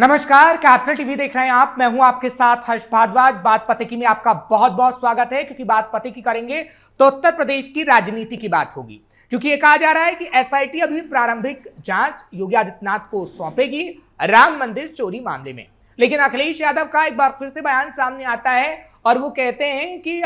नमस्कार, capital TV देख रहे हैं आप। मैं हूं आपके साथ हर्ष भारद्वाज। बात पते की में आपका बहुत बहुत स्वागत है। क्योंकि बात पते की करेंगे तो उत्तर प्रदेश की राजनीति की बात होगी। क्योंकि ये कहा जा रहा है कि एसआईटी अभी प्रारंभिक जांच योगी आदित्यनाथ को सौंपेगी राम मंदिर चोरी मामले में। लेकिन अखिलेश यादव का एक बार फिर से बयान सामने आता है और वो कहते हैं कि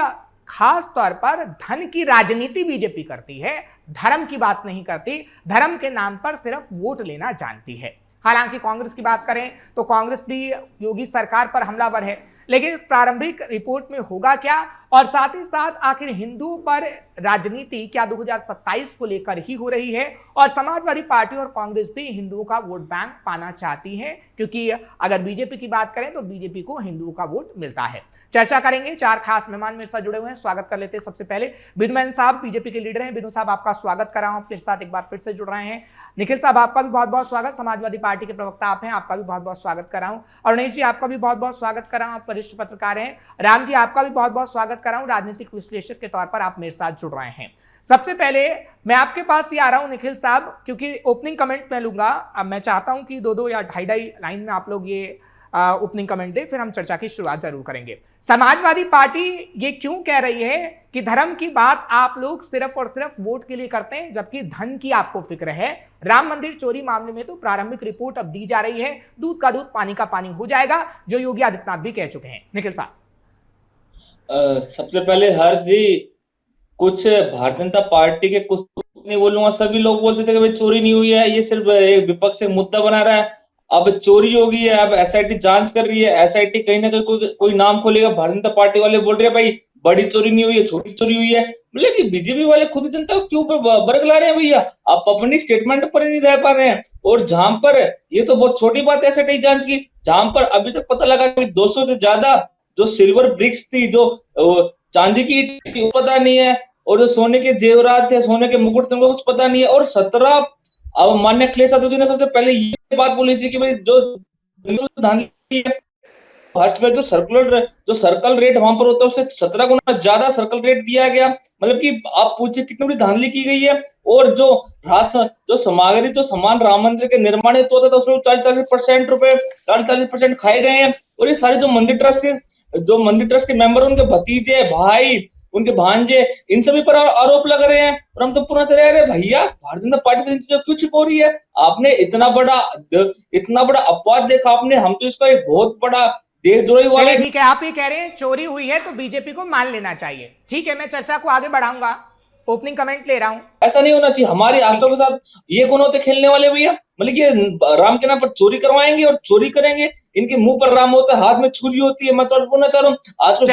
खास तौर पर धन की राजनीति बीजेपी करती है, धर्म की बात नहीं करती, धर्म के नाम पर सिर्फ वोट लेना जानती है। हालांकि कांग्रेस की बात करें तो कांग्रेस भी योगी सरकार पर हमलावर है, लेकिन इस प्रारंभिक रिपोर्ट में होगा क्या, और साथ ही साथ आखिर हिंदू पर राजनीति क्या 2027 को लेकर ही हो रही है, और समाजवादी पार्टी और कांग्रेस भी हिंदुओं का वोट बैंक पाना चाहती है। क्योंकि अगर बीजेपी की बात करें तो बीजेपी को हिंदुओं का वोट मिलता है। चर्चा करेंगे, चार खास मेहमान मेरे साथ जुड़े हुए हैं। स्वागत कर लेते हैं सबसे पहले बिनू मैन साहब, बीजेपी के लीडर हैं। बिनू साहब, आपका स्वागत कर रहा हूं, मेरे साथ एक बार फिर से जुड़ रहे हैं। निखिल साहब, आपका भी बहुत बहुत स्वागत, समाजवादी पार्टी के प्रवक्ता आप हैं, आपका भी बहुत बहुत स्वागत कर रहा हूं। अरुणेश जी, आपका भी बहुत बहुत स्वागत कर रहा हूं, आप वरिष्ठ पत्रकार हैं। राम जी, आपका भी बहुत बहुत स्वागत कर रहा हूं, राजनीतिक विश्लेषक के तौर पर आप मेरे साथ जुड़ रहे हैं। सबसे पहले मैं आपके पास ही आ रहा हूं निखिल साहब, क्योंकि ओपनिंग कमेंट मैं लूंगा। अब मैं चाहता हूं कि दो या ढाई लाइन में आप लोग ये ओपनिंग कमेंट दे, फिर हम चर्चा की शुरुआत जरूर करेंगे। समाजवादी पार्टी ये क्यों कह रही है कि धर्म की बात आप लोग सिर्फ और सिर्फ वोट के लिए करते हैं, जबकि धन की आपको फिक्र है? राम मंदिर चोरी मामले में तो प्रारंभिक रिपोर्ट अब दी जा रही है, दूध का दूध पानी का पानी हो जाएगा, जो योगी आदित्यनाथ भी कह चुके हैं। निखिल साहब, सबसे पहले हर जी कुछ भारतीय जनता पार्टी के कुछ नहीं बोलूंगा, सभी लोग बोलते थे कि भाई चोरी नहीं हुई है, ये सिर्फ एक विपक्ष से मुद्दा बना रहा है। अब चोरी होगी है, अब एसआईटी जांच कर रही है, एसआईटी कहीं ना कहीं कोई नाम खोलेगा। भारतीय जनता पार्टी वाले बोल रहे हैं भाई बड़ी चोरी नहीं हुई है, छोटी चोरी हुई है। मतलब कि बीजेपी वाले खुद जनता के ऊपर बरगला रहे हैं भैया, आप अपनी स्टेटमेंट पर नहीं रह पा रहे हैं। और जहां पर ये तो बहुत छोटी बात है एसआईटी जांच की, जहां पर अभी तक पता लगा कि 200 से ज्यादा जो सिल्वर ब्रिक्स थी, जो चांदी की पता नहीं है, और जो सोने के जेवरात थे, सोने के मुकुट थे, उनको कुछ पता नहीं है। और 17 अब माननीय अखिलेश यादव जी ने सबसे पहले ये बात बोली थी कि भाई जो धांधली है, हर्ष में जो सर्कल रेट वहां पर होता है उससे 17 गुना ज्यादा सर्कल रेट दिया गया। मतलब कि आप पूछिए कितनी बड़ी धांधली की गई है। और जो सामग्री, जो सामान राम मंदिर के निर्माण हेतु होता था, उसमें 40% रुपए 40% खाए गए हैं। और ये सारे जो मंदिर ट्रस्ट के मेंबर, उनके भतीजे, भाई, उनके भांजे, इन सभी पर आरोप लग रहे हैं। और हम तो पूरा चले रहे भैया, भारतीय जनता पार्टी की चीजें क्यों छिपो रही है? आपने इतना बड़ा अपवाद देखा आपने, हम तो इसका एक बहुत बड़ा देशद्रोही वाला। ठीक है, आप ये कह रहे हैं चोरी हुई है तो बीजेपी को मान लेना चाहिए। ठीक है, मैं चर्चा को आगे बढ़ाऊंगा, ओपनिंग कमेंट ले रहा हूं। ऐसा नहीं होना चाहिए। हमारी आस्थाओं के साथ ये कौन होते खेलने वाले भैया? मतलब ये राम के नाम पर चोरी करवाएंगे और चोरी करेंगे। इनके मुंह पर राम होता है, हाथ में छुरी होती है। मैं तो बोलना चाह रहा हूँ आज को।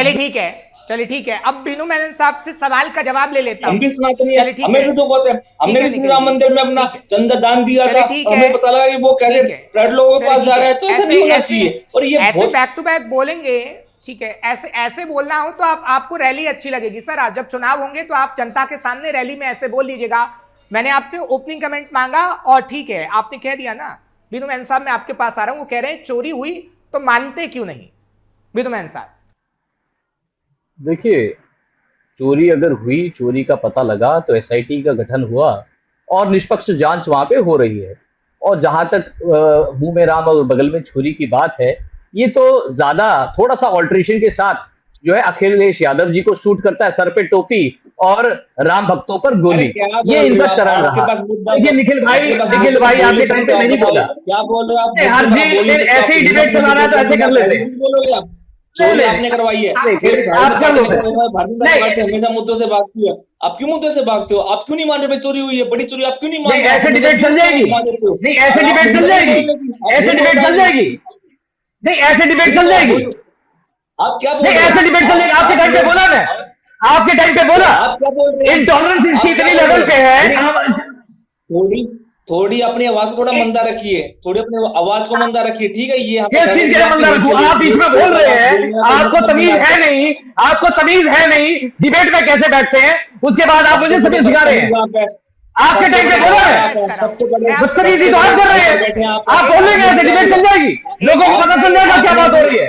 चलिए ठीक है, अब बिनू मैनन साहब से सवाल का जवाब ले लेता हूं। हम भी सनातनी है, हमें भी दुख होता है। हमने भी श्री राम मंदिर में अपना चंदा दान दिया था, हमें पता लगा कि वो कैसे प्राइवेट लोगों के पास जा रहा है। तो ऐसा नहीं होना चाहिए। और ये ऐसे बैक टू बैक बोलेंगे, ठीक है, ऐसे बोलना हो तो आपको रैली अच्छी लगेगी। सर, आज जब चुनाव होंगे तो आप जनता के सामने रैली में ऐसे बोल लीजिएगा। मैंने आपसे ओपनिंग कमेंट मांगा और ठीक है, आपने कह दिया ना। बिनू मैनन साहब, मैं आपके पास आ रहा हूं। वो कह रहे हैं चोरी हुई तो मानते क्यों नहीं? बिनू मैनन साहब, देखिए, चोरी अगर हुई, चोरी का पता लगा तो एसआईटी का गठन हुआ और निष्पक्ष जांच वहां पे हो रही है। और जहां तक मुंह में राम और बगल में छुरी की बात है, ये तो ज्यादा थोड़ा सा ऑल्ट्रेशन के साथ जो है अखिलेश यादव जी को शूट करता है, सर पे टोपी और राम भक्तों पर गोली, ये इनका चरण रहा। देखिए निखिल भाई आपके टाइम पे नहीं बोला, क्या बोल रहे हो हर जी ऐसे ही डिबेट चलाना है तो ऐसे कर लेते हैं। चोरी आपने करवाई है, हमेशा मुद्दों से भागती है। आप क्यों मुद्दों से भागते हो? आप क्यों नहीं मान रहे चोरी हुई है? बड़ी चोरी आप क्यों नहीं मान रहे? ऐसे डिबेट चल जाएगी, नहीं ऐसे डिबेट चल जाएगी, ऐसे डिबेट चल जाएगी, नहीं ऐसे डिबेट चल जाएगी। आप क्या बोल रहे हैं? ऐसे डिबेट चल जाएगी। आपके टाइम पे बोला, मैं आपके टाइम पे बोला, आप क्या बोल रहे हैं? इंटॉलरेंस इसकी इतनी लेवल पे है। थोड़ी अपनी आवाज को थोड़ा मंदा रखिए, थोड़ी अपनी आवाज को मंदा रखिए, ठीक है? ये मंदा रखूं? आप बीच में बोल रहे हैं, आपको तमीज है नहीं, आपको तमीज है नहीं, डिबेट में कैसे बैठते हैं, उसके बाद आप मुझे सबक सिखा रहे हैं। आपके टाइम पे बोला है, बदतमीजी तो आप कर रहे हैं। आप बोलेंगे ऐसे डिबेट चल जाएगी, लोगों को पता चल जाएगा क्या बात हो रही है।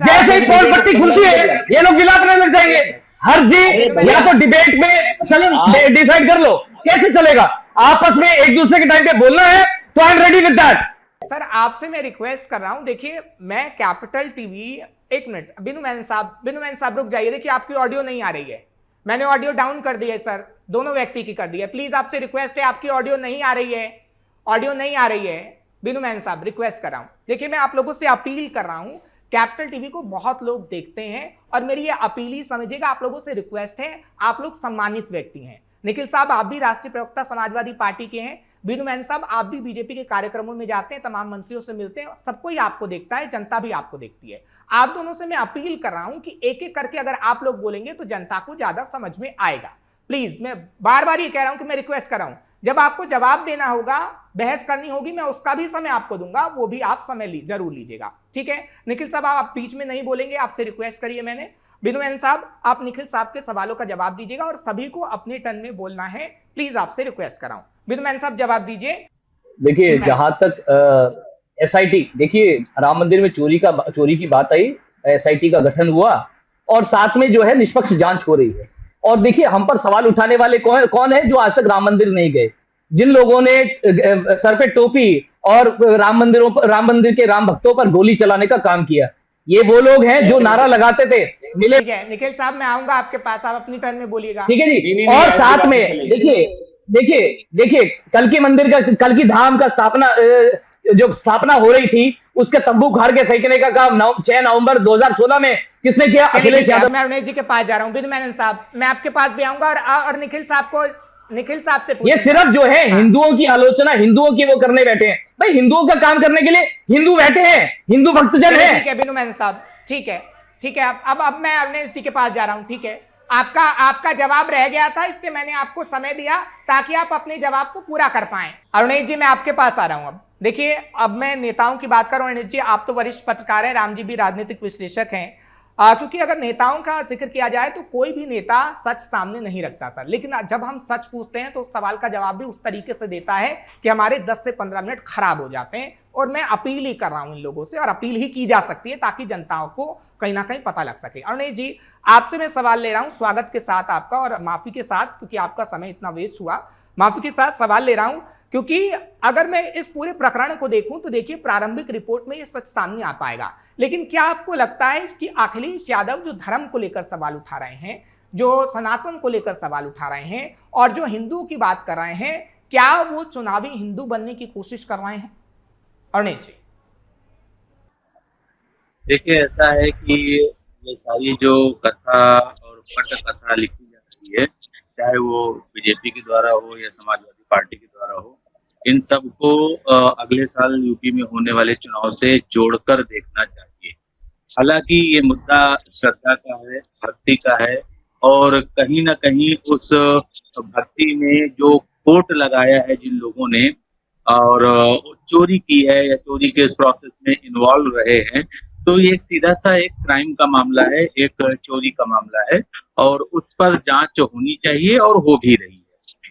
जैसे ही पोल पट्टी खुलती है, ये लोग गिला अपने लग जाएंगे। हर जी या तो डिबेट में चलो डिसाइड कर लो कैसे चलेगा। आपस में एक दूसरे के टाइम पे बोलना है तो I am ready with that. Sir आपसे मैं रिक्वेस्ट कर रहा हूं, देखिए मैं कैपिटल टीवी, एक मिनट बिनू मैन साहब रुक जाइए। देखिए आपकी ऑडियो नहीं आ रही है, मैंने ऑडियो डाउन कर दी है सर, दोनों व्यक्ति की कर दी है। प्लीज आपसे रिक्वेस्ट है, आपकी ऑडियो नहीं आ रही है, ऑडियो नहीं आ रही है। बिनू मैन साहब रिक्वेस्ट कर रहा हूं, देखिए मैं आप लोगों से अपील कर रहा हूं, कैपिटल टीवी को बहुत लोग देखते हैं और मेरी ये अपील ही समझिएगा, आप लोगों से रिक्वेस्ट है, आप लोग सम्मानित व्यक्ति हैं। निखिल साहब आप भी राष्ट्रीय प्रवक्ता समाजवादी पार्टी के हैं, बिनू मैन साहब आप भी बीजेपी के कार्यक्रमों में जाते हैं, तमाम मंत्रियों से मिलते हैं, सबको ही आपको देखता है, जनता भी आपको देखती है। आप दोनों से मैं अपील कर रहा हूं कि एक एक करके अगर आप लोग बोलेंगे तो जनता को ज्यादा समझ में आएगा। प्लीज मैं बार बार ये कह रहा हूं कि मैं रिक्वेस्ट कर रहा हूं, जब आपको जवाब देना होगा, बहस करनी होगी, मैं उसका भी समय आपको दूंगा, वो भी आप समय जरूर लीजिएगा, ठीक है। निखिल साहब आप बीच में नहीं बोलेंगे, आपसे रिक्वेस्ट करिए मैंने। बिनू मैन साहब आप निखिल साहब के सवालों का जवाब दीजिएगा और सभी को अपने टर्न में बोलना है, प्लीज आपसे रिक्वेस्ट कर रहा हूं। बिनू मैन साहब जवाब दीजिए। देखिए जहां तक एसआईटी, देखिए राम मंदिर में चोरी की बात आई, एसआईटी का गठन हुआ और साथ में जो है निष्पक्ष जांच हो रही है। और देखिए हम पर सवाल उठाने वाले कौन है जो आज तक राम मंदिर नहीं गए, जिन लोगों ने सर पे टोपी और राम मंदिर के राम भक्तों पर गोली चलाने का काम किया, ये वो लोग हैं जो नारा लगाते थे मिले। ठीक है निखिल साहब मैं आऊंगा आपके पास, आप अपनी टर्न में बोलिएगा, ठीक है जी। और साथ में देखिए कल की मंदिर का, कल की धाम का जो स्थापना हो रही थी, उसके तंबू उखाड़ के फेंकने का काम 6 नवंबर 2016 में किसने किया? अखिलेश यादव। मैं अरुणेश जी के पास जा रहा हूं, बिनू मैनन साहब मैं आपके पास भी आऊंगा और निखिल साहब से ये सिर्फ जो है हिंदुओं की आलोचना, हिंदुओं की वो करने बैठे हैं। भाई हिंदुओं का काम करने के लिए हिंदू बैठे हैं, हिंदू भक्तजन है। ठीक है बिनू मैनन साहब, ठीक है। अब मैं अरुणेश जी के पास जा रहा हूं, ठीक है। आपका जवाब रह गया था, इसलिए मैंने आपको समय दिया ताकि आप अपने जवाब को पूरा कर पाएं। अरुणेश जी मैं आपके पास आ रहा हूं। अब देखिए अब मैं नेताओं की बात करूं, अरुणेश जी आप तो वरिष्ठ पत्रकार हैं, राम जी भी राजनीतिक विश्लेषक हैं, क्योंकि अगर नेताओं का जिक्र किया जाए तो कोई भी नेता सच सामने नहीं रखता सर, लेकिन जब हम सच पूछते हैं तो उस सवाल का जवाब भी उस तरीके से देता है कि हमारे 10 से 15 मिनट खराब हो जाते हैं। और मैं अपील ही कर रहा हूं इन लोगों से, और अपील ही की जा सकती है ताकि जनताओं को कहीं ना कहीं पता लग सके। अरुणेश जी आपसे मैं सवाल ले रहा हूं, स्वागत के साथ आपका, और माफी के साथ क्योंकि आपका समय इतना वेस्ट हुआ, माफी के साथ सवाल ले रहा हूं क्योंकि अगर मैं इस पूरे प्रकरण को देखूं तो देखिए प्रारंभिक रिपोर्ट में ये सच सामने आ पाएगा, लेकिन क्या आपको लगता है कि अखिलेश यादव जो धर्म को लेकर सवाल उठा रहे हैं, जो सनातन को लेकर सवाल उठा रहे हैं और जो हिंदू की बात कर रहे हैं, क्या वो चुनावी हिंदू बनने की कोशिश कर रहे हैं? अरुणेश जी देखिए ऐसा है कि ये सारी जो कथा और पट कथा लिखी जा रही है, चाहे वो बीजेपी के द्वारा हो या समाजवादी पार्टी के द्वारा हो, इन सबको अगले साल यूपी में होने वाले चुनाव से जोड़कर देखना चाहिए। हालांकि ये मुद्दा श्रद्धा का है, भक्ति का है, और कहीं ना कहीं उस भक्ति में जो कोट लगाया है जिन लोगों ने और चोरी की है या चोरी के इस प्रोसेस में इन्वॉल्व रहे हैं, तो ये सीधा सा एक क्राइम का मामला है, एक चोरी का मामला है, और उस पर जांच होनी चाहिए और हो भी रही है।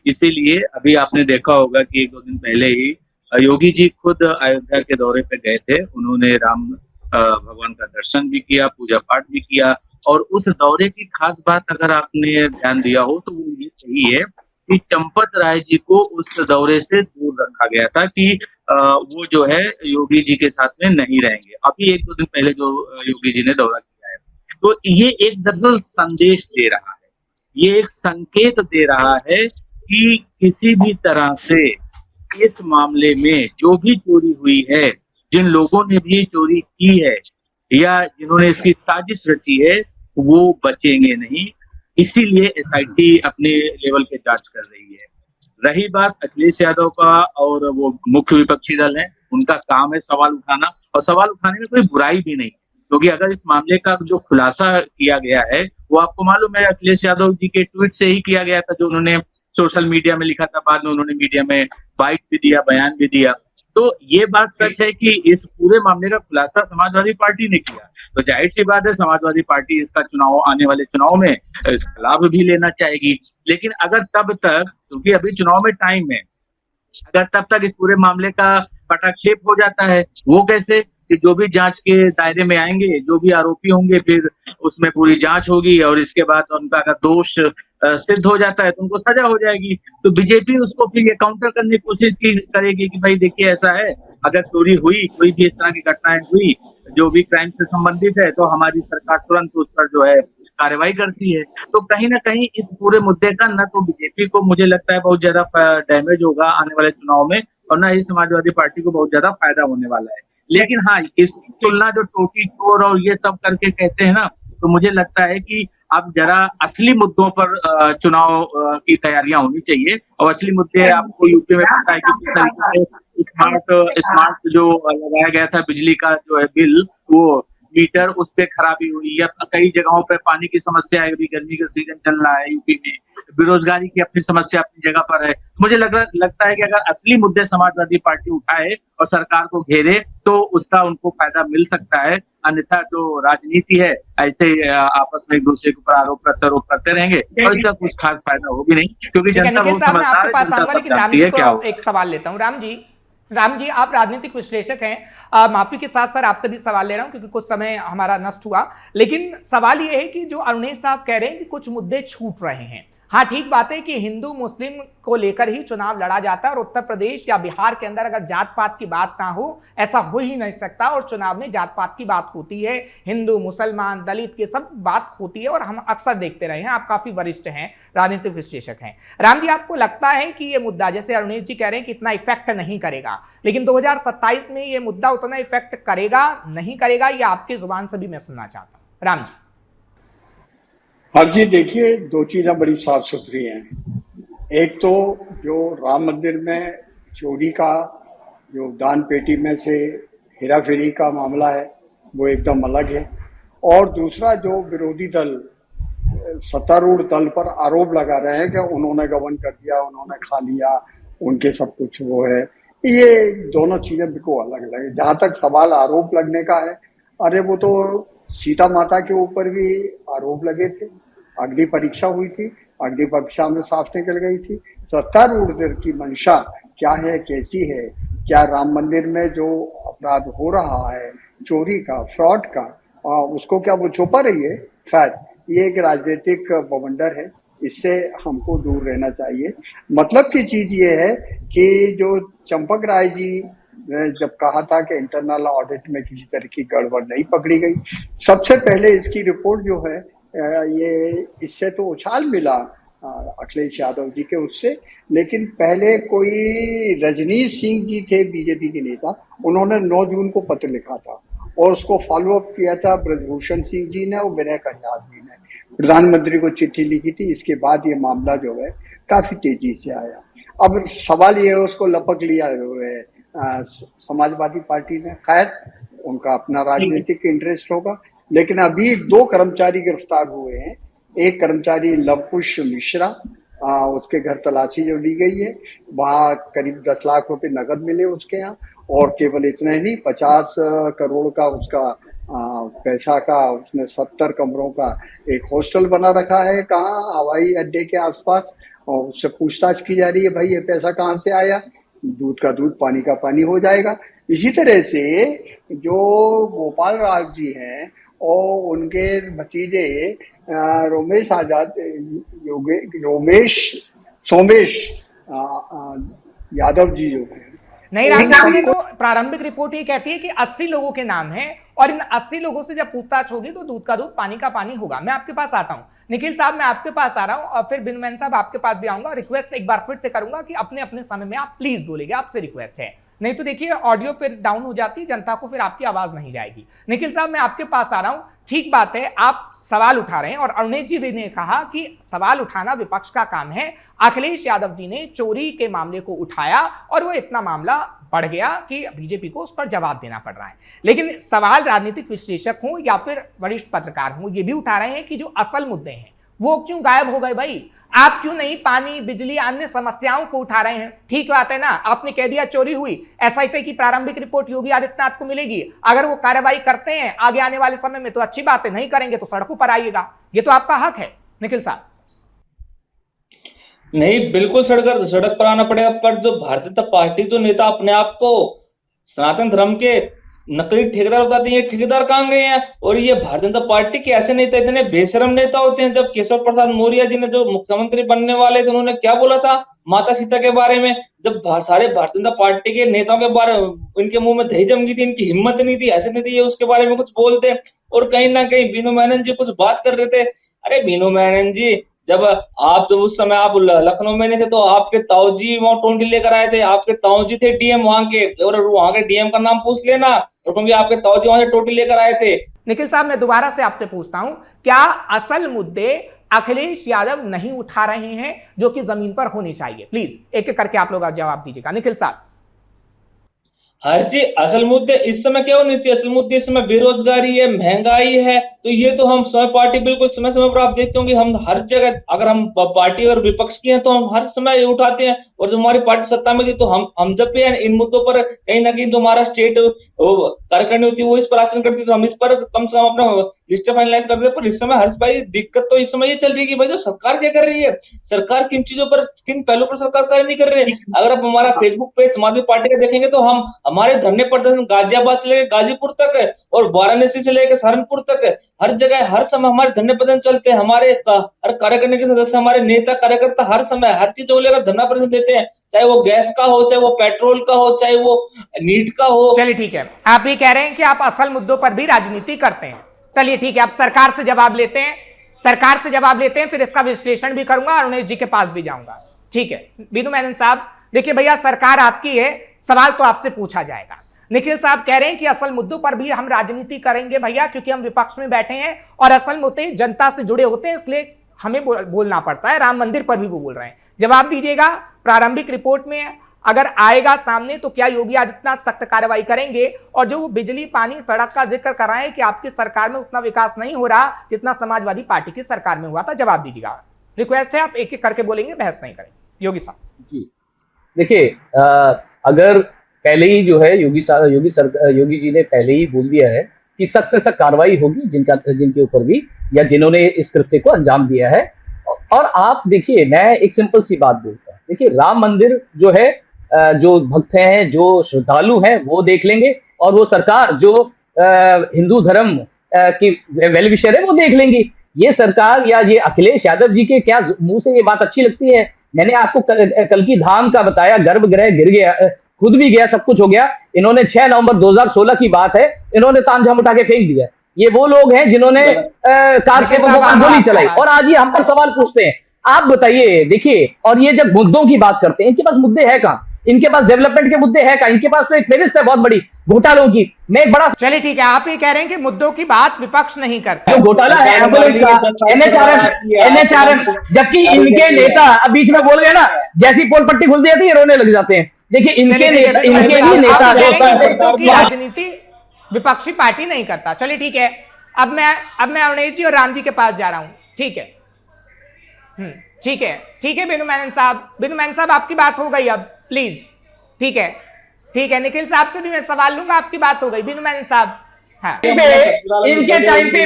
इसीलिए अभी आपने देखा होगा कि 1-2 दिन पहले ही योगी जी खुद अयोध्या के दौरे पे गए थे, उन्होंने राम भगवान का दर्शन भी किया, पूजा पाठ भी किया, और उस दौरे की खास बात अगर आपने ध्यान दिया हो तो वो ये सही है कि चंपत राय जी को उस दौरे से दूर रखा गया था कि वो जो है योगी जी के साथ में नहीं रहेंगे। अभी 1-2 दिन पहले जो योगी जी ने दौरा किया है, तो ये एक दरअसल संदेश दे रहा है, ये एक संकेत दे रहा है कि किसी भी तरह से इस मामले में जो भी चोरी हुई है, जिन लोगों ने भी चोरी की है या जिन्होंने इसकी साजिश रची है, वो बचेंगे नहीं। इसीलिए एसआईटी अपने लेवल पे जांच कर रही है। रही बात अखिलेश यादव का, और वो मुख्य विपक्षी दल है, उनका काम है सवाल उठाना, और सवाल उठाने में कोई बुराई भी नहीं, क्योंकि अगर इस मामले का जो खुलासा किया गया है वो आपको मालूम है अखिलेश यादव जी के ट्वीट से ही किया गया था, जो उन्होंने सोशल मीडिया में लिखा था, बाद में उन्होंने मीडिया में बाइट भी दिया, बयान भी दिया। तो ये बात सच है कि इस पूरे मामले का खुलासा समाजवादी पार्टी ने किया, तो जाहिर सी बात है समाजवादी पार्टी इसका आने वाले चुनाव में इसका लाभ भी लेना चाहेगी। लेकिन अगर तब तक, क्योंकि अभी चुनाव में टाइम है, अगर तब तक इस पूरे मामले का पटाक्षेप हो जाता है, वो कैसे कि जो भी जांच के दायरे में आएंगे, जो भी आरोपी होंगे, फिर उसमें पूरी जांच होगी और इसके बाद उनका अगर दोष सिद्ध हो जाता है तो उनको सजा हो जाएगी। तो बीजेपी उसको फिर ये काउंटर करने की कोशिश करेगी कि भाई देखिए ऐसा है अगर चोरी हुई, कोई भी इस तरह की घटनाएं हुई जो भी क्राइम से संबंधित है, तो हमारी सरकार तुरंत उस पर जो है कार्रवाई करती है। तो कहीं ना कहीं इस पूरे मुद्दे का न तो बीजेपी को मुझे लगता है बहुत ज्यादा डैमेज होगा आने वाले चुनाव में, और न ही समाजवादी पार्टी को बहुत ज्यादा फायदा होने वाला है। लेकिन हाँ, इसकी तुलना जो टोटी चोर और ये सब करके कहते हैं ना, तो मुझे लगता है कि अब जरा असली मुद्दों पर चुनाव की तैयारियां होनी चाहिए। और असली मुद्दे आपको यूपी में पता है कि किस तरीके से स्मार्ट जो लगाया गया था बिजली का जो है बिल, वो मीटर उस पे खराबी हुई, या कई जगहों पे पानी की समस्या है, अभी गर्मी का सीजन चल रहा है यूपी में, बेरोजगारी की अपनी समस्या अपनी जगह पर है। मुझे लगता है कि अगर असली मुद्दे समाजवादी पार्टी उठाए और सरकार को घेरे तो उसका उनको फायदा मिल सकता है। अन्यथा जो राजनीति है ऐसे आपस में एक दूसरे के ऊपर आरोप प्रत्यारोप करते रहेंगे और इसका कुछ खास फायदा हो भी नहीं, क्योंकि जनता बहुत समझदार है, जनता सब जानती है क्या हो। एक सवाल लेता हूँ राम जी, आप राजनीतिक विश्लेषक हैं। माफी के साथ सर आपसे भी सवाल ले रहा हूं क्योंकि कुछ समय हमारा नष्ट हुआ, लेकिन सवाल यह है कि जो अरुणेश साहब कह रहे हैं कि कुछ मुद्दे छूट रहे हैं। हाँ, ठीक बात है कि हिंदू मुस्लिम को लेकर ही चुनाव लड़ा जाता है और उत्तर प्रदेश या बिहार के अंदर अगर जात पात की बात ना हो, ऐसा हो ही नहीं सकता। और चुनाव में जात पात की बात होती है, हिंदू मुसलमान दलित की सब बात होती है और हम अक्सर देखते रहे हैं। आप काफी वरिष्ठ हैं, राजनीतिक विश्लेषक हैं। राम जी, आपको लगता है कि ये मुद्दा, जैसे अरुणेश जी कह रहे हैं कि इतना इफेक्ट नहीं करेगा, लेकिन 2027 में ये मुद्दा उतना इफेक्ट करेगा नहीं करेगा, ये आपकी जुबान से भी मैं सुनना चाहता हूं। राम जी। हर्षी, देखिए, दो चीजें बड़ी साफ सुथरी हैं। एक तो जो राम मंदिर में चोरी का, जो दान पेटी में से हेराफेरी का मामला है, वो एकदम अलग है। और दूसरा, जो विरोधी दल सत्तारूढ़ दल पर आरोप लगा रहे हैं कि उन्होंने गबन कर दिया, उन्होंने खा लिया, उनके सब कुछ वो है, ये दोनों चीजें बिल्कुल अलग अलग है। जहां तक सवाल आरोप लगने का है, अरे वो तो सीता माता के ऊपर भी आरोप लगे थे, अग्नि परीक्षा हुई थी, अग्नि परीक्षा में साफ निकल गई थी। सत्तारूढ़ दल की मंशा क्या है, कैसी है, क्या राम मंदिर में जो अपराध हो रहा है, चोरी का, फ्रॉड का, उसको क्या वो छुपा रही है? खैर, ये एक राजनीतिक बवंडर है, इससे हमको दूर रहना चाहिए। मतलब की चीज ये है कि जो चंपक राय जी ने जब कहा था कि इंटरनल ऑडिट में किसी तरह की गड़बड़ नहीं पकड़ी गई, सबसे पहले इसकी रिपोर्ट जो है ये इससे तो उछाल मिला अखिलेश यादव जी के उससे, लेकिन पहले कोई रजनीश सिंह जी थे बीजेपी के नेता, उन्होंने 9 जून को पत्र लिखा था और उसको फॉलो अप किया था ब्रजभूषण सिंह जी ने और विनय कन्याल जी ने, प्रधानमंत्री को चिट्ठी लिखी थी। इसके बाद ये मामला जो है काफी तेजी से आया। अब सवाल ये है, उसको लपक लिया है समाजवादी पार्टी ने। खैर, उनका अपना राजनीतिक इंटरेस्ट होगा, लेकिन अभी 2 कर्मचारी गिरफ्तार हुए हैं। एक कर्मचारी लवकुश मिश्रा, उसके घर तलाशी जो ली गई है, वहाँ करीब 10 लाख रुपए नकद मिले उसके यहाँ, और केवल इतना ही नहीं, 50 करोड़ का उसका पैसा का, उसने 70 कमरों का एक हॉस्टल बना रखा है, कहाँ, हवाई अड्डे के आसपास, और उससे पूछताछ की जा रही है, भाई ये पैसा कहाँ से आया? दूध का दूध, पानी का पानी हो जाएगा। इसी तरह से जो गोपाल राव जी हैं और उनके भतीजे रोमेश आजाद, सोमेश यादव जी जो है, नहीं राम जी, तो प्रारंभिक रिपोर्ट ये कहती है कि 80 लोगों के नाम हैं और इन 80 लोगों से जब पूछताछ होगी तो दूध का दूध पानी का पानी होगा। मैं आपके पास आता हूं, निखिल साहब मैं आपके पास आ रहा हूं और फिर बिनमैन साहब आपके पास भी आऊंगा। रिक्वेस्ट एक बार फिर से करूंगा कि अपने अपने समय में आप प्लीज बोलेंगे, आपसे रिक्वेस्ट है, नहीं तो देखिए ऑडियो फिर डाउन हो जाती है, जनता को फिर आपकी आवाज नहीं जाएगी। निखिल साहब मैं आपके पास आ रहा हूं। ठीक बात है, आप सवाल उठा रहे हैं और अरुणेश जी भी ने कहा कि सवाल उठाना विपक्ष का काम है। अखिलेश यादव जी ने चोरी के मामले को उठाया और वो इतना मामला बढ़ गया कि बीजेपी को उस पर जवाब देना पड़ रहा है। लेकिन सवाल राजनीतिक विश्लेषक हो या फिर वरिष्ठ पत्रकार हो, ये भी उठा रहे हैं कि जो असल मुद्दे हैं वो क्यों गायब हो गए भाई? आप क्यों नहीं पानी, बिजली, अन्य समस्याओं को उठा रहे हैं? ठीक बात है ना, आपने कह दिया चोरी हुई, एसआईटी की प्रारंभिक रिपोर्ट योगी आदित्यनाथ को मिलेगी, अगर वो कार्रवाई करते हैं आगे आने वाले समय में तो अच्छी बात है, नहीं करेंगे तो सड़कों पर आइएगा, ये तो आपका हक है। निखिल साहब। नहीं, बिल्कुल सड़क पर आना पड़ेगा, पर जो भारतीय जनता पार्टी जो नेता अपने आप को सनातन धर्म के नकली ठेकेदार बताते हैं, ये ठेकेदार कहाँ गए हैं? और ये भारतीय जनता पार्टी के ऐसे नेता, इतने बेशरम नेता होते हैं। जब केशव प्रसाद मौर्य जी ने जो मुख्यमंत्री बनने वाले थे, उन्होंने क्या बोला था माता सीता के बारे में? जब सारे भारतीय जनता पार्टी के नेताओं के बारे, इनके मुंह में दही जम गई थी, इनकी हिम्मत नहीं थी, ऐसे नहीं थी ये उसके बारे में कुछ बोलते। और कहीं ना कहीं बीनू मेनन जी कुछ बात कर रहे थे। अरे बीनू मेनन जी, जब उस समय आप लखनऊ में नहीं थे तो आपके ताऊ जी वहां टोंटी लेकर आए थे। आपके ताऊ जी थे डीएम वहां के, और वहां के डीएम का नाम पूछ लेना, और क्योंकि आपके ताऊ जी वहां से टोटी लेकर आए थे। निखिल साहब, मैं दोबारा से आपसे पूछता हूं, क्या असल मुद्दे अखिलेश यादव नहीं उठा रहे हैं जो कि जमीन पर होनी चाहिए? प्लीज एक एक करके आप लोग जवाब दीजिएगा। निखिल साहब। हर चीज असल मुद्दे इस समय क्या होने चाहिए? असल मुद्दे इस समय बेरोजगारी है, महंगाई है। तो ये तो हम समय पार्टी बिल्कुल समय समय पर आप देखते होंगे, हम हर जगह, अगर हम पार्टी और विपक्ष की हैं तो हम हर समय उठाते हैं। और जो हमारी पार्टी सत्ता में थी तो हम जब भी इन मुद्दों पर कहीं ना कहीं जो हमारा स्टेट कार्यकारिणी होती है वो इस पर एक्शन करती है, तो हम इस पर कम से कम अपना लिस्ट फाइनलाइज करते हैं। पर इस समय हर्ष भाई दिक्कत तो इस समय ये चल रही है कि भाई जो सरकार क्या कर रही है, सरकार किन चीजों पर, किन पहलुओं पर सरकार कार्य नहीं कर रही है। अगर आप हमारा फेसबुक पेज समाजवादी पार्टी का देखेंगे तो हमारे धरने प्रदर्शन गाजियाबाद से लेकर गाजीपुर तक है, और वाराणसी से लेकर सहारनपुर तक है। हर जगह हर समय हमारे धरने प्रदर्शन चलते हैं। हमारे हर कार्यकारिणी के सदस्य, हमारे नेता कार्यकर्ता हर समय हर चीज को लेकर धरना प्रदर्शन देते हैं, चाहे वो गैस का हो, चाहे वो पेट्रोल का हो, चाहे वो नीट का हो। चलिए ठीक है, आप ये कह रहे हैं कि आप असल मुद्दों पर भी राजनीति करते हैं। चलिए ठीक है, आप सरकार से जवाब लेते हैं, सरकार से जवाब लेते हैं, फिर इसका विश्लेषण भी करूंगा और उन्हें जी के पास भी जाऊंगा। ठीक है बीनू मेनन साहब, देखिए भैया सरकार आपकी है, सवाल तो आपसे पूछा जाएगा। निखिल साहब कह रहे हैं कि असल मुद्दों पर भी हम राजनीति करेंगे भैया, क्योंकि हम विपक्ष में बैठे हैं और असल मुद्दे जनता से जुड़े होते हैं, इसलिए हमें बोलना पड़ता है। राम मंदिर पर भी वो बोल रहे हैं। जवाब दीजिएगा, प्रारंभिक रिपोर्ट में अगर आएगा सामने तो क्या योगी आदित्यनाथ सख्त कार्रवाई करेंगे? और जो बिजली पानी सड़क का जिक्र कर रहे हैं कि आपकी सरकार में उतना विकास नहीं हो रहा जितना समाजवादी पार्टी की सरकार में हुआ था, जवाब दीजिएगा। रिक्वेस्ट है, आप एक एक करके बोलेंगे, बहस नहीं करेंगे। योगी साहब जी देखिए, अगर पहले ही जो है योगी जी ने पहले ही बोल दिया है कि सख्त से सख्त कार्रवाई होगी जिनके ऊपर भी, या जिन्होंने इस कृत्य को अंजाम दिया है। और आप देखिए, मैं एक सिंपल सी बात बोलता हूँ, देखिए राम मंदिर जो है, जो भक्त हैं, जो श्रद्धालु हैं, वो देख लेंगे, और वो सरकार जो हिंदू धर्म की वेल विशर है वो देख लेंगी। ये सरकार या ये अखिलेश यादव जी के क्या मुंह से ये बात अच्छी लगती है? मैंने आपको कल की धाम का बताया, गर्भगृह गिर गया, खुद भी गया, सब कुछ हो गया। इन्होंने 6 नवंबर 2016 की बात है, इन्होंने तामझाम उठा के फेंक दिया। ये वो लोग हैं जिन्होंने कार के गोली चलाई, और आज ये हम पर सवाल पूछते हैं। आप बताइए, देखिए, और ये जब मुद्दों की बात करते हैं, इनके पास मुद्दे है कहाँ? इनके पास डेवलपमेंट के मुद्दे है कहाँ? इनके पास तो एक फेरिस्त है बहुत बड़ी घोटालों की। मैं एक बड़ा, चलिए ठीक है, आप ये कह रहे हैं कि मुद्दों की बात विपक्ष नहीं करता, जो घोटाला है एम्बुलेंस का, NHRM, जबकि इनके नेता अब बीच में बोल गए ना, जैसी पोल पट्टी खुल जाती है रोने लग जाते हैं। देखिए इनके ही नेता राजनीति विपक्षी पार्टी नहीं करता। चलिए ठीक है, अब मैं अरुणेश जी और राम जी के पास जा रहा हूं। ठीक है, ठीक है बीनू मेनन साहब आपकी बात हो गई अब, प्लीज। ठीक है, निखिल साहब से भी मैं सवाल लूंगा, आपकी बात हो गई। बीनू मेनन साहब, हाँ, इनके टाइम पे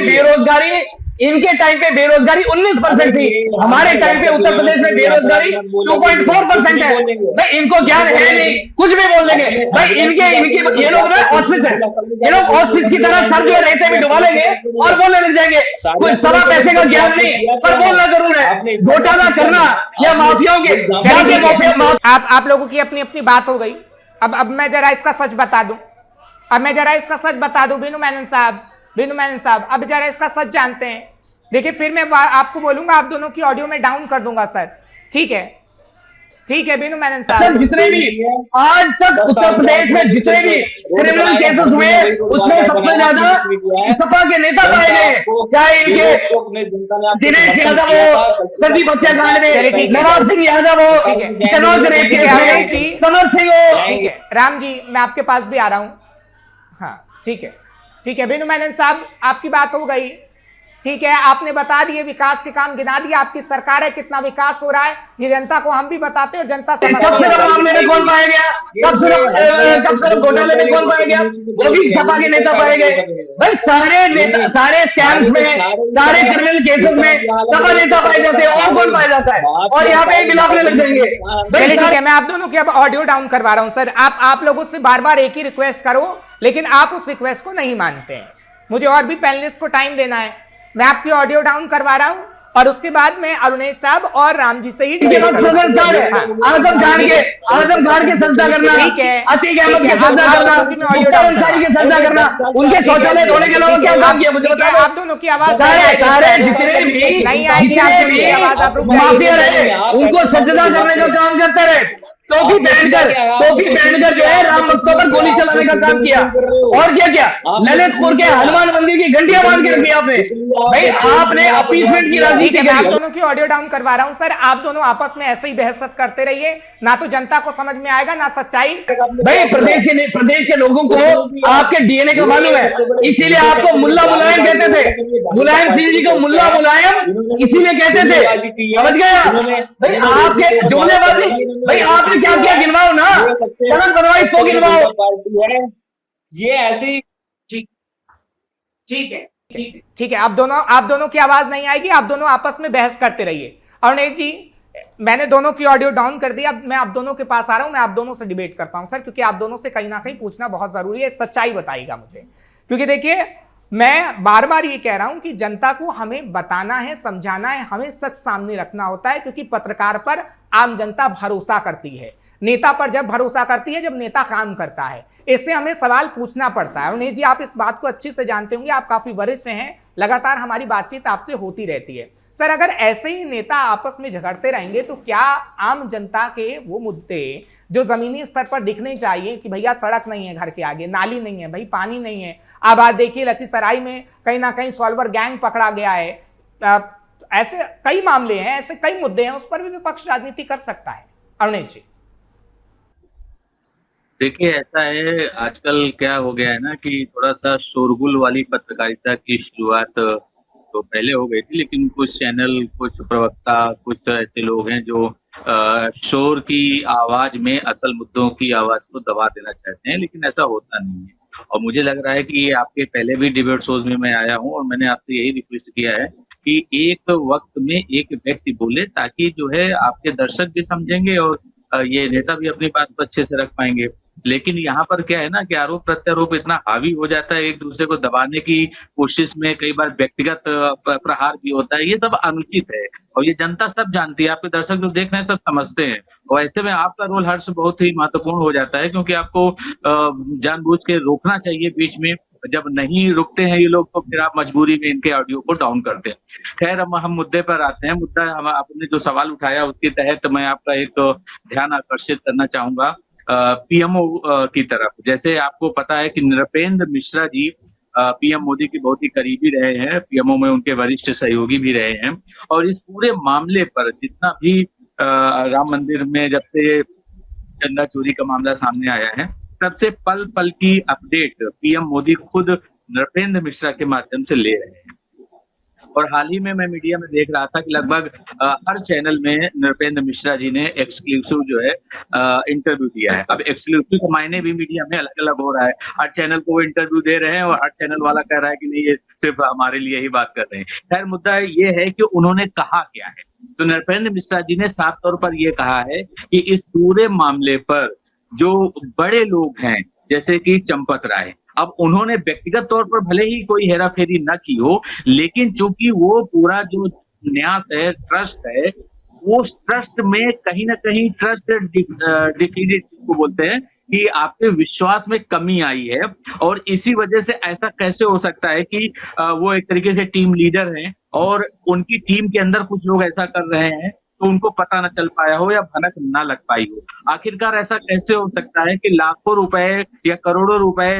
बेरोजगारी 19% थी, हमारे टाइम पे उत्तर प्रदेश में बेरोजगारी 2.4% है। भाई इनको ज्ञान है नहीं, कुछ भी बोल देंगे। भाई इनके ये लोग ना ऑफिस है, ये लोग ऑफिस की तरह सर जो रहते भी डुबा लेंगे और बोलने लग जाएंगे। कोई सवा पैसे का ज्ञान नहीं, पर बोलना जरूर है। घोटाला करना या माफियाओं के, आप लोगों की अपनी अपनी बात हो गई। अब मैं जरा इसका सच बता दूं, बीनू मेनन साहब, अब जरा इसका सच जानते हैं। देखिए फिर मैं आपको बोलूंगा, आप दोनों की ऑडियो में डाउन कर दूंगा सर। ठीक है बीनू मेनन साहब, जितने भी आज तक उत्तर प्रदेश में जितने भी क्रिमिनल केसेस हुए, उसमें सबसे ज्यादा सपा के नेता पाए गए, चाहे इनके दिनेश यादव हो, संदीप हत्याकांड में नवाब सिंह यादव हो, कन्नौज रेप केस कमर सिंह हो। राम जी, मैं आपके पास भी आ रहा हूं। हाँ ठीक है बीनू मेनन साहब, आपकी बात हो गई। ठीक है, आपने बता दिए विकास के काम गिना दिए, आपकी सरकार है, कितना विकास हो रहा है ये जनता को हम भी बताते हैं और जनता समझती है। मामले में कौन पाया गया, कब सिर्फ घोटाले में कौन पाया गया, वो भी सपा के नेता पाए गए। भाई सारे नेता, सारे स्कैम्स में, सारे क्रिमिनल केसेस में सपा नेता पाए जाते हैं, और कौन पाया जाता है, और यहाँ पे मिलापने लग जाएंगे। चलिए ठीक है, मैं आप दोनों की अब ऑडियो डाउन करवा रहा हूं सर। आप लोगों से बार बार एक ही रिक्वेस्ट करो, लेकिन आप उस रिक्वेस्ट को नहीं मानते हैं। मुझे और भी पैनलिस्ट को टाइम देना है। मैं आपकी ऑडियो डाउन करवा रहा हूं और उसके बाद मैं अरुणेश साहब और राम जी से ही आजम खान के संस्था करना, ठीक है, अतीक अहमद के संस्था करना, मुख्तार अंसारी के संस्था करना, उनके शौचालय धोने के अलावा क्या काम किया मुझे बताओ। आप दोनों की आवाज सारे जितने भी नहीं आएगी आपकी आवाज, आप रुक माफिया रहे उनको सजदा करने का काम करते रहे, टोपी पहनकर जो है राम भक्तों पर गोली चलाने का काम किया, और क्या किया, ललितपुर के हनुमान मंदिर की घंटियां बांध के रखी आपने। भाई आपने अपीसमेंट की राजनीति करी। आप दोनों की ऑडियो डाउन करवा रहा हूं सर। आप दोनों आपस में ऐसे ही बहस करते रहिए, ना तो जनता को समझ में आएगा ना सच्चाई। भाई प्रदेश के लोगों को आपके डीएनए का मालूम है, इसीलिए आपको मुल्ला मुलायम कहते थे। मुलायम सिंह जी को मुल्ला मुलायम इसीलिए कहते थे, समझ गया। भाई आपके जुमलेबाजी, भाई आपने क्या किया गिनवाओ ना, सनद बनवाई तो गिनवाओ। पार्टी है ये ऐसी। ठीक है, आप दोनों की आवाज नहीं आएगी, आप दोनों आपस में बहस करते रहिए। अरुणेश जी, मैंने दोनों की ऑडियो डाउन कर दी, अब मैं आप दोनों के पास आ रहा हूं, मैं आप दोनों से डिबेट करता हूं सर, क्योंकि आप दोनों से कहीं ना कहीं पूछना बहुत जरूरी है, सच्चाई बताइएगा मुझे। क्योंकि देखिए, मैं बार बार ये कह रहा हूं कि जनता को हमें बताना है, समझाना है, हमें सच सामने रखना होता है, क्योंकि पत्रकार पर आम जनता भरोसा करती है, नेता पर जब भरोसा करती है जब नेता काम करता है, इसलिए हमें सवाल पूछना पड़ता है। उन्हें जी, आप इस बात को अच्छे से जानते होंगे, आप काफी वरिष्ठ हैं, लगातार हमारी बातचीत आपसे होती रहती है। सर, अगर ऐसे ही नेता आपस में झगड़ते रहेंगे तो क्या आम जनता के वो मुद्दे जो जमीनी स्तर पर दिखने चाहिए कि भैया सड़क नहीं है घर के आगे, नाली नहीं है, भाई पानी नहीं है, अब आप देखिए लखीसराय में कहीं ना कहीं सॉल्वर गैंग पकड़ा गया है, ऐसे कई मामले हैं, ऐसे कई मुद्दे हैं, उस पर भी विपक्ष राजनीति कर सकता है। अरुणेश जी, देखिए ऐसा है, आजकल क्या हो गया है ना कि थोड़ा सा शोरगुल वाली पत्रकारिता की शुरुआत तो पहले हो गई थी, लेकिन कुछ चैनल, कुछ प्रवक्ता, कुछ ऐसे लोग हैं जो शोर की आवाज में असल मुद्दों की आवाज को दबा देना चाहते हैं, लेकिन ऐसा होता नहीं है। और मुझे लग रहा है कि ये आपके पहले भी डिबेट शोज में मैं आया हूँ और मैंने आपसे यही रिक्वेस्ट किया है कि एक वक्त में एक व्यक्ति बोले, ताकि जो है आपके दर्शक भी समझेंगे और ये नेता भी अपनी बात को अच्छे से रख पाएंगे। लेकिन यहाँ पर क्या है ना कि आरोप प्रत्यारोप इतना हावी हो जाता है, एक दूसरे को दबाने की कोशिश में कई बार व्यक्तिगत प्रहार भी होता है, ये सब अनुचित है और ये जनता सब जानती है, आपके दर्शक जो देख रहे हैं सब समझते हैं। और ऐसे में आपका रोल हर्ष बहुत ही महत्वपूर्ण हो जाता है, क्योंकि आपको जानबूझ के रोकना चाहिए बीच में। जब नहीं रुकते हैं ये लोग तो फिर आप मजबूरी में इनके ऑडियो को डाउन करते हैं। खैर, हम मुद्दे पर आते हैं। मुद्दा आपने जो सवाल उठाया उसके तहत मैं आपका एक ध्यान आकर्षित करना चाहूंगा पीएमओ की तरफ। जैसे आपको पता है कि नृपेंद्र मिश्रा जी पीएम मोदी के बहुत ही करीबी रहे हैं, पीएमओ में उनके वरिष्ठ सहयोगी भी रहे हैं, और इस पूरे मामले पर जितना भी राम मंदिर में जब से चंदा चोरी का मामला सामने आया है, तब से पल पल की अपडेट पीएम मोदी खुद नृपेंद्र मिश्रा के माध्यम से ले रहे हैं। और हाल ही में मैं मीडिया में देख रहा था कि लगभग हर चैनल में नृपेंद्र मिश्रा जी ने एक्सक्लूसिव जो है इंटरव्यू दिया है। अब एक्सक्लूसिव के मायने भी मीडिया में अलग अलग हो रहा है, हर चैनल को वो इंटरव्यू दे रहे हैं और हर चैनल वाला कह रहा है कि नहीं ये सिर्फ हमारे लिए ही बात कर रहे हैं। खैर, मुद्दा ये है कि उन्होंने कहा क्या है। तो नृपेंद्र मिश्रा जी ने साफ तौर पर यह कहा है कि इस पूरे मामले पर जो बड़े लोग हैं जैसे कि चंपत राय, अब उन्होंने व्यक्तिगत तौर पर भले ही कोई हेरा फेरी न की हो, लेकिन चूंकि वो पूरा जो न्यास है, ट्रस्ट है, वो ट्रस्ट में कहीं ना कहीं ट्रस्ट डिफिसिट को बोलते हैं कि आपके विश्वास में कमी आई है। और इसी वजह से ऐसा कैसे हो सकता है कि वो एक तरीके से टीम लीडर हैं और उनकी टीम के अंदर कुछ लोग ऐसा कर रहे हैं तो उनको पता न चल पाया हो या भनक ना लग पाई हो। आखिरकार ऐसा कैसे हो सकता है कि लाखों रुपए या करोड़ों रुपए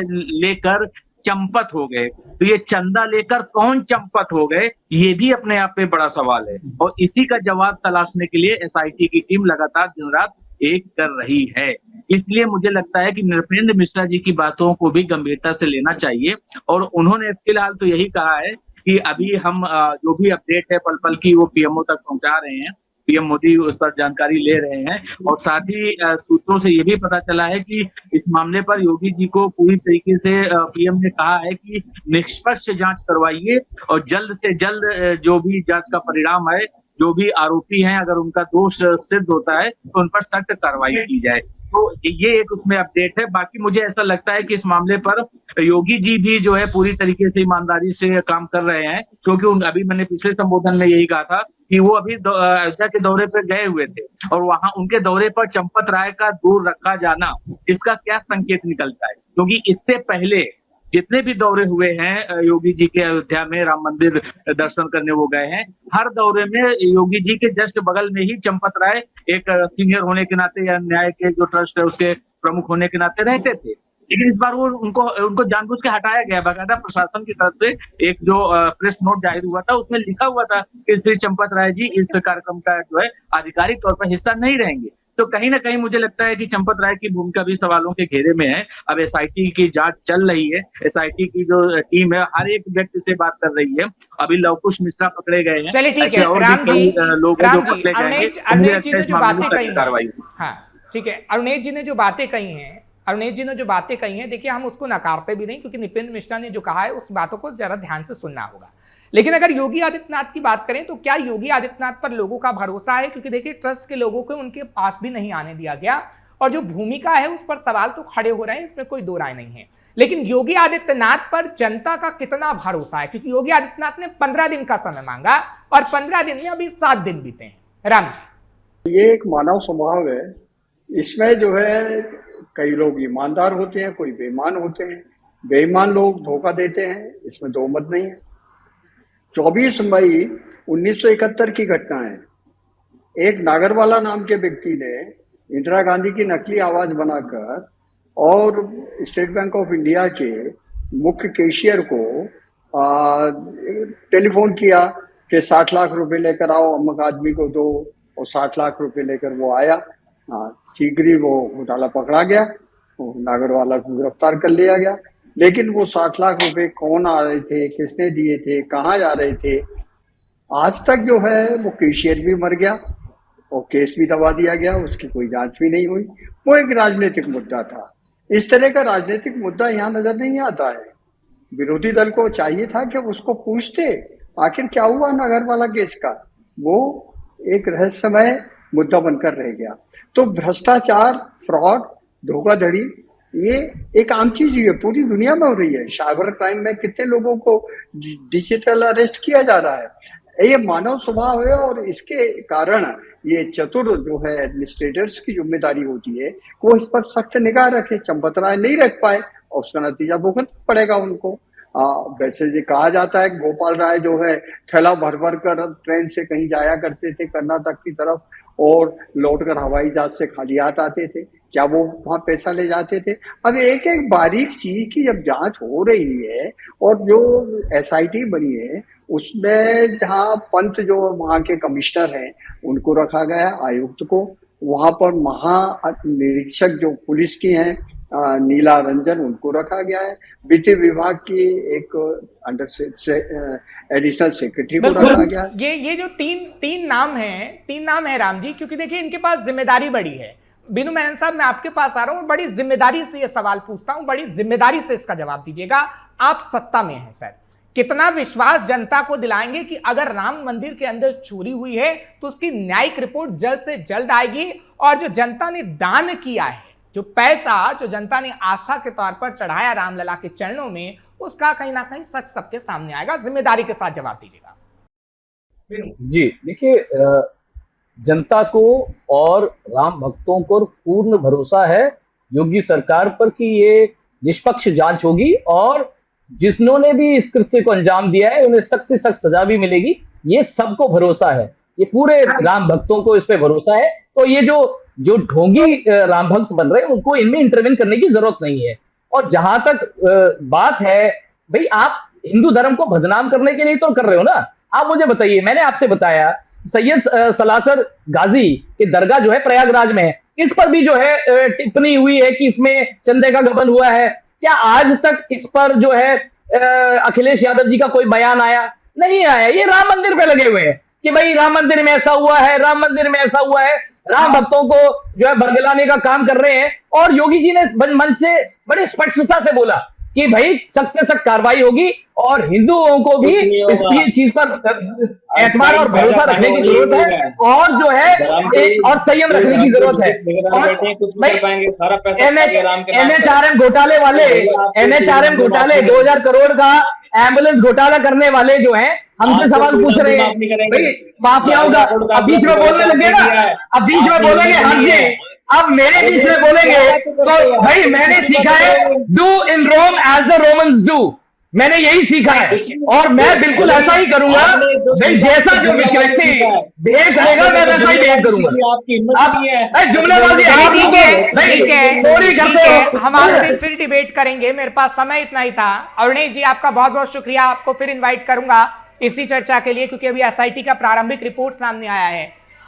लेकर चंपत हो गए? तो ये चंदा लेकर कौन चंपत हो गए, ये भी अपने आप में बड़ा सवाल है। और इसी का जवाब तलाशने के लिए एसआईटी की टीम लगातार दिन रात एक कर रही है। इसलिए मुझे लगता है कि नृपेंद्र मिश्रा जी की बातों को भी गंभीरता से लेना चाहिए। और उन्होंने फिलहाल तो यही कहा है कि अभी हम जो भी अपडेट है पल पल की वो पीएमओ तक पहुंचा रहे हैं, पीएम मोदी उस पर जानकारी ले रहे हैं। और साथ ही सूत्रों से ये भी पता चला है कि इस मामले पर योगी जी को पूरी तरीके से पीएम ने कहा है कि निष्पक्ष जांच करवाइए और जल्द से जल्द जो भी जांच का परिणाम है, जो भी आरोपी हैं, अगर उनका दोष सिद्ध होता है तो उन पर सख्त कार्रवाई की जाए। तो ये एक उसमें अपडेट है। बाकी मुझे ऐसा लगता है कि इस मामले पर योगी जी भी जो है पूरी तरीके से ईमानदारी से काम कर रहे हैं, क्योंकि अभी मैंने पिछले संबोधन में यही कहा था कि वो अभी अयोध्या के दौरे पर गए हुए थे और वहां उनके दौरे पर चंपत राय का दूर रखा जाना, इसका क्या संकेत निकलता है? क्योंकि इससे पहले जितने भी दौरे हुए हैं योगी जी के अयोध्या में राम मंदिर दर्शन करने वो गए हैं, हर दौरे में योगी जी के जस्ट बगल में ही चंपत राय एक सीनियर होने के नाते या न्याय के जो ट्रस्ट है उसके प्रमुख होने के नाते रहते थे। लेकिन इस बार वो उनको जानबूझ के हटाया गया। बाकायदा प्रशासन की तरफ से एक जो प्रेस नोट जाहिर हुआ था उसमें लिखा हुआ था कि श्री चंपत राय जी इस कार्यक्रम का जो है आधिकारिक तौर पर हिस्सा नहीं रहेंगे। तो कहीं ना कहीं मुझे लगता है कि चंपत राय की भूमिका भी सवालों के घेरे में है। अब एसआईटी की जांच चल रही है, एसआईटी की जो टीम है हर एक व्यक्ति से बात कर रही है। अभी लवकुश मिश्रा पकड़े गए हैं, चलिए ठीक है, राम जी, अरुणेश जी ने जो बातें कही हैं, हाँ ठीक है, अरुणेश जी ने जो बातें कही हैं, देखिए हम उसको नकारते भी नहीं, क्योंकि निपेंद्र मिश्रा ने जो कहा है उस बातों को जरा ध्यान से सुनना होगा। लेकिन अगर योगी आदित्यनाथ की बात करें तो क्या योगी आदित्यनाथ पर लोगों का भरोसा है? क्योंकि देखिए ट्रस्ट के लोगों को उनके पास भी नहीं आने दिया गया और जो भूमिका है उस पर सवाल तो खड़े हो रहे हैं, इसमें कोई दो राय नहीं है। लेकिन योगी आदित्यनाथ पर जनता का कितना भरोसा है? क्योंकि योगी आदित्यनाथ ने 15 दिन का समय मांगा और 15 दिन में अभी 7 दिन बीते हैं। राम जी, ये एक मानव स्वभाव है, इसमें जो है कई लोग ईमानदार होते हैं, कोई बेईमान होते हैं, बेईमान लोग धोखा देते हैं, इसमें दो मत नहीं है। 24 मई 1971 की घटना है। एक नागरवाला नाम के व्यक्ति ने इंदिरा गांधी की नकली आवाज बनाकर और स्टेट बैंक ऑफ इंडिया के मुख्य कैशियर को टेलीफोन किया कि 60 लाख रुपए लेकर आओ, अमुक आदमी को दो, और 60 लाख रुपए लेकर वो आया। शीघ्र ही वो घोटाला पकड़ा गया, नागरवाला को गिरफ्तार कर लिया गया। लेकिन वो 60 लाख रुपए कौन आ रहे थे, किसने दिए थे, कहाँ जा रहे थे, आज तक जो है वो कैशियर भी मर गया और केस भी दबा दिया गया, उसकी कोई जांच भी नहीं हुई। वो एक राजनीतिक मुद्दा था। इस तरह का राजनीतिक मुद्दा यहाँ नजर नहीं आता है। विरोधी दल को चाहिए था कि उसको पूछते आखिर क्या हुआ नागरवाला केस का, वो एक रहस्यमय मुद्दा बनकर रह गया। तो भ्रष्टाचार, फ्रॉड, धोखाधड़ी ये एक आम चीज है, पूरी दुनिया में हो रही है। साइबर क्राइम में कितने लोगों को डिजिटल अरेस्ट किया जा रहा है। ये मानव स्वभाव है और इसके कारण ये चतुर जो है एडमिनिस्ट्रेटर्स की जिम्मेदारी होती है वो इस पर सख्त निगाह रखे। चंपत राय नहीं रख पाए और उसका नतीजा भुगतना पड़ेगा उनको। वैसे ये कहा जाता है गोपाल राय जो है थैला भर भर कर ट्रेन से कहीं जाया करते थे कर्नाटक की तरफ और लौटकर हवाई जहाज से खाली हाथ आते थे। क्या वो वहां पैसा ले जाते थे? अब एक एक बारीक चीज की जब जांच हो रही है और जो एसआईटी बनी है उसमें जहाँ पंत जो वहाँ के कमिश्नर हैं उनको रखा गया, आयुक्त को, वहां पर महानिरीक्षक जो पुलिस की हैं नीला रंजन उनको रखा गया है, वित्त विभाग की एक अंडर एडिशनल सेक्रेटरी को रखा गया है। ये जो तीन नाम है राम जी, क्योंकि देखिए इनके पास जिम्मेदारी बड़ी है। बिनू मेनन साहब, मैं आपके पास आ रहा हूं, बड़ी जिम्मेदारी से ये सवाल पूछता हूं, बड़ी जिम्मेदारी से इसका जवाब दीजिएगा। आप सत्ता में हैं सर, कितना विश्वास जनता को दिलाएंगे कि अगर राम मंदिर के अंदर चोरी हुई है तो उसकी न्यायिक रिपोर्ट जल्द से जल्द आएगी और जो जनता ने दान किया है, जो पैसा जो जनता ने आस्था के तौर पर चढ़ाया रामलला के चरणों में, उसका कहीं ना कहीं सच सबके सामने आएगा। जिम्मेदारी के साथ जवाब दीजिएगा। जी देखिए, जनता को और राम भक्तों को पूर्ण भरोसा है योगी सरकार पर कि ये निष्पक्ष जांच होगी और जिन्होंने भी इस कृत्य को अंजाम दिया है उन्हें सख्त से सख्त सजा भी मिलेगी। ये सबको भरोसा है, ये पूरे राम भक्तों को इस पे भरोसा है। तो ये जो ढोंगी राम भक्त बन रहे हैं उनको इनमें इंटरवेन करने की जरूरत नहीं है। और जहां तक बात है, भाई आप हिंदू धर्म को बदनाम करने के लिए तो कर रहे हो ना। आप मुझे बताइए, मैंने आपसे बताया सैयद सलासर गाजी की दरगाह जो है प्रयागराज में है, इस पर भी जो है टिप्पणी हुई है कि इसमें चंदे का गबन हुआ है। क्या आज तक इस पर जो है अखिलेश यादव जी का कोई बयान आया? नहीं आया। ये राम मंदिर पे लगे हुए हैं कि भाई राम मंदिर में ऐसा हुआ है, राम मंदिर में ऐसा हुआ है, राम भक्तों को जो है बरगलाने का काम कर रहे हैं। और योगी जी ने मंच से बड़ी स्पष्टता से बोला कि भाई सख्त से सख्त कार्रवाई होगी और हिंदुओं को भी इस चीज पर एतबार और भरोसा रखने की जरूरत है और जो है और संयम रखने की जरूरत है। एनएचआरएम घोटाले वाले, एनएचआरएम घोटाले 2000 करोड़ का एम्बुलेंस घोटाला करने वाले जो हैं हमसे सवाल पूछ रहे हैं माफियाओं का। अब बीच में बोलने लगे ना, अब बीच में बोलेंगे हाँ जी, अब मेरे बीच में बोलेंगे तो भाई मैंने सीखा है do in Rome as the Romans do, मैंने यही सीखा है और मैं बिल्कुल ऐसा ही करूंगा। भाई जैसा जो व्यक्ति बिहेव करेगा मैं वैसा ही बिहेव करूंगा। आप जुमलेबाजी हम आपसे फिर डिबेट करेंगे, मेरे पास समय इतना ही था। अरुणेश जी आपका बहुत बहुत शुक्रिया, आपको फिर इन्वाइट करूंगा इसी चर्चा के लिए क्योंकि अभी एसआईटी का प्रारंभिक रिपोर्ट सामने आया है।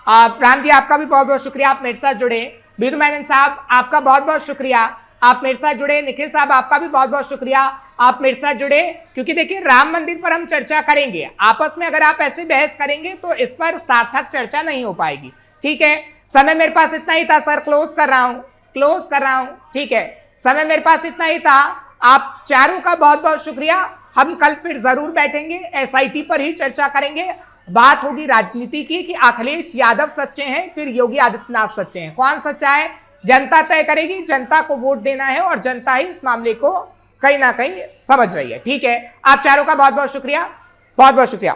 राम जी आपका भी बहुत बहुत शुक्रिया, आप मेरे साथ जुड़े। बिदु मैनन साहब आपका बहुत बहुत शुक्रिया, आप मेरे साथ जुड़े। निखिल साहब आपका भी बहुत बहुत शुक्रिया, आप मेरे साथ जुड़े। क्योंकि देखिए राम मंदिर पर हम चर्चा करेंगे, आपस में अगर आप ऐसे बहस करेंगे तो इस पर सार्थक चर्चा नहीं हो पाएगी। ठीक है, समय मेरे पास इतना ही था सर, क्लोज कर रहा हूं। ठीक है, समय मेरे पास इतना ही था। आप चारों का बहुत बहुत शुक्रिया। हम कल फिर जरूर बैठेंगे, एसआईटी पर ही चर्चा करेंगे। बात होगी राजनीति की कि अखिलेश यादव सच्चे हैं फिर योगी आदित्यनाथ सच्चे हैं, कौन सच्चा है जनता तय करेगी। जनता को वोट देना है और जनता ही इस मामले को कहीं ना कहीं समझ रही है। ठीक है, आप चारों का बहुत बहुत शुक्रिया, बहुत बहुत शुक्रिया।